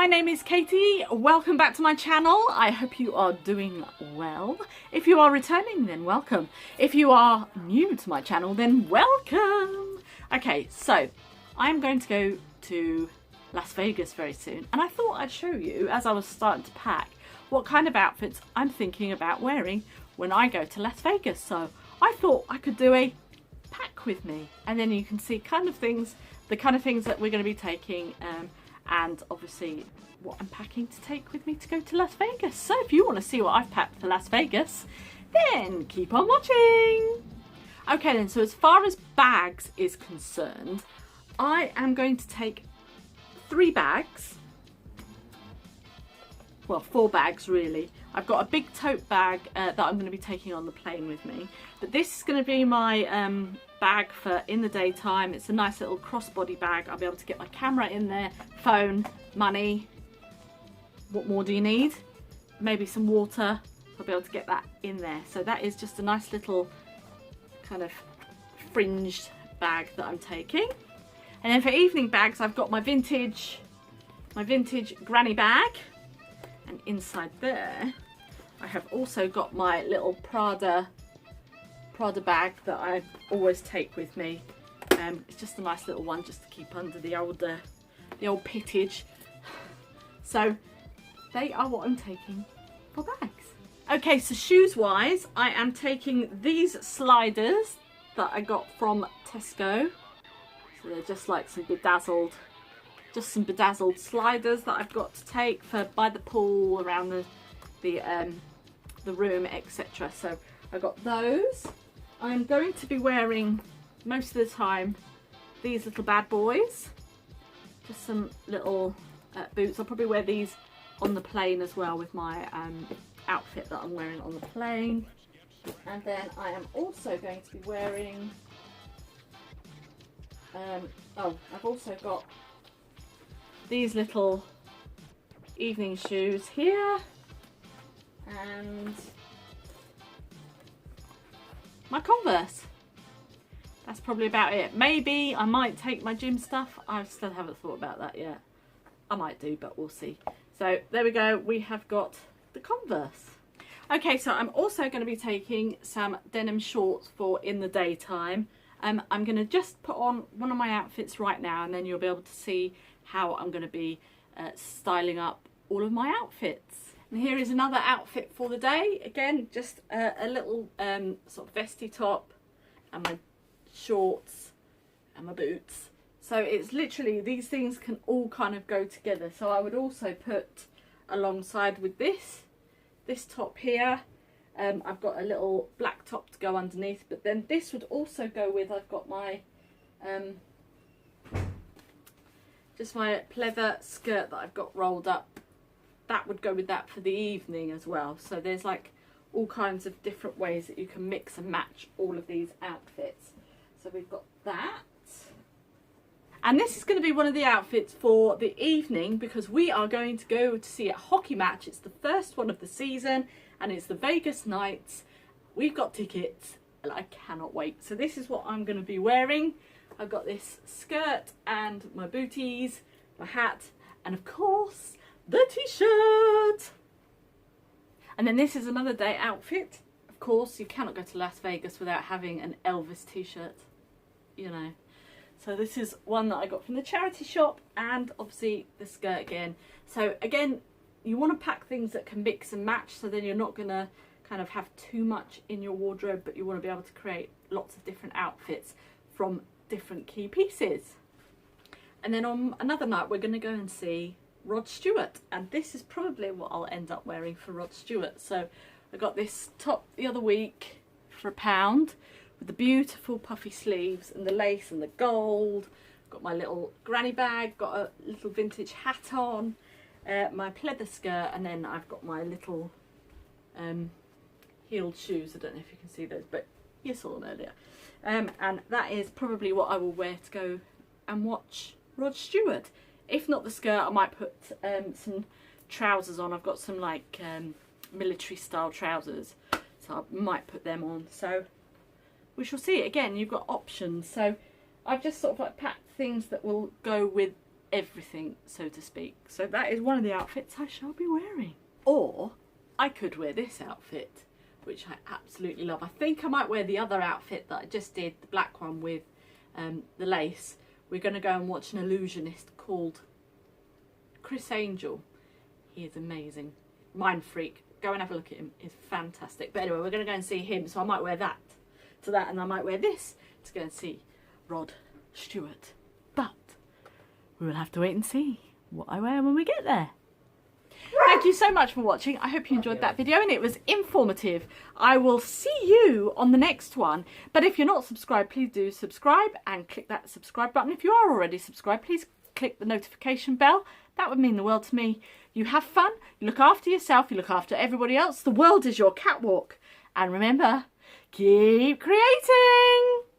My name is Katie. Welcome back to my channel. I hope you are doing well. If you are returning, then welcome. If you are new to my channel, then welcome. Okay, so I'm going to go to Las Vegas very soon, and I thought I'd show you, as I was starting to pack, what kind of outfits I'm thinking about wearing when I go to Las Vegas. So I thought I could do a pack with me, and then you can see the kind of things that we're going to be taking, and obviously what I'm packing to take with me to go to Las Vegas. So if you want to see what I've packed for Las Vegas, then keep on watching. Okay then, so as far as bags is concerned, I am going to take 3 bags. Well, 4 bags really. I've got a big tote bag that I'm going to be taking on the plane with me. But this is going to be my bag for in the daytime. It's a nice little crossbody bag. I'll be able to get my camera in there, phone, money. What more do you need? Maybe some water. I'll be able to get that in there. So that is just a nice little kind of fringed bag that I'm taking. And then for evening bags, I've got my vintage granny bag. And inside there, I have also got my little Prada bag that I always take with me. It's just a nice little one just to keep under the old pittage. So they are what I'm taking for bags. Okay, so shoes wise, I am taking these sliders that I got from Tesco. So they're just like some bedazzled sliders that I've got to take for by the pool, around the room, etc. So I got those. I'm going to be wearing most of the time these little bad boys, just some little boots. I'll probably wear these on the plane as well with my outfit that I'm wearing on the plane. And then I am also going to be wearing I've also got these little evening shoes here, and my Converse. That's probably about it. Maybe I might take my gym stuff. I still haven't thought about that yet. I might do, but we'll see. So there we go. We have got the Converse. Okay, so I'm also going to be taking some denim shorts for in the daytime. I'm going to just put on one of my outfits right now, and then you'll be able to see how I'm going to be styling up all of my outfits. And here is another outfit for the day. Again, just a little sort of vesty top and my shorts and my boots. So it's literally, these things can all kind of go together. So I would also put alongside with this top here. I've got a little black top to go underneath, but then this would also go with, I've got my just my pleather skirt that I've got rolled up. That would go with that for the evening as well. So there's like all kinds of different ways that you can mix and match all of these outfits. So we've got that. And this is going to be one of the outfits for the evening, because we are going to go to see a hockey match. It's the first one of the season, and it's the Vegas Knights. We've got tickets, and I cannot wait. So this is what I'm going to be wearing. I've got this skirt and my booties, my hat, and of course, the t-shirt. And then this is another day outfit. Of course, you cannot go to Las Vegas without having an Elvis t-shirt, you know. So this is one that I got from the charity shop, and obviously the skirt again. So again, you want to pack things that can mix and match, so then you're not going to kind of have too much in your wardrobe, but you want to be able to create lots of different outfits from different key pieces. And then on another night, we're going to go and see Rod Stewart, and this is probably what I'll end up wearing for Rod Stewart. So I got this top the other week for £1 with the beautiful puffy sleeves and the lace and the gold. Got my little granny bag, got a little vintage hat on, my pleather skirt, and then I've got my little heeled shoes. I don't know if you can see those, but you saw them earlier. And that is probably what I will wear to go and watch Rod Stewart. If not the skirt, I might put some trousers on. I've got some like military style trousers, so I might put them on. So we shall see. Again, you've got options. So I've just sort of like packed things that will go with everything, so to speak. So that is one of the outfits I shall be wearing. Or I could wear this outfit, which I absolutely love. I think I might wear the other outfit that I just did, the black one with the lace. We're going to go and watch an illusionist called Chris Angel. He is amazing. Mind freak. Go and have a look at him. He's fantastic. But anyway, we're going to go and see him, so I might wear that to that, and I might wear this to go and see Rod Stewart. But we will have to wait and see what I wear when we get there. Thank you so much for watching. I hope you enjoyed that video and it was informative. I will see you on the next one. But if you're not subscribed, please do subscribe and click that subscribe button. If you are already subscribed, please click the notification bell. That would mean the world to me. You have fun, you look after yourself, you look after everybody else. The world is your catwalk. And remember, keep creating!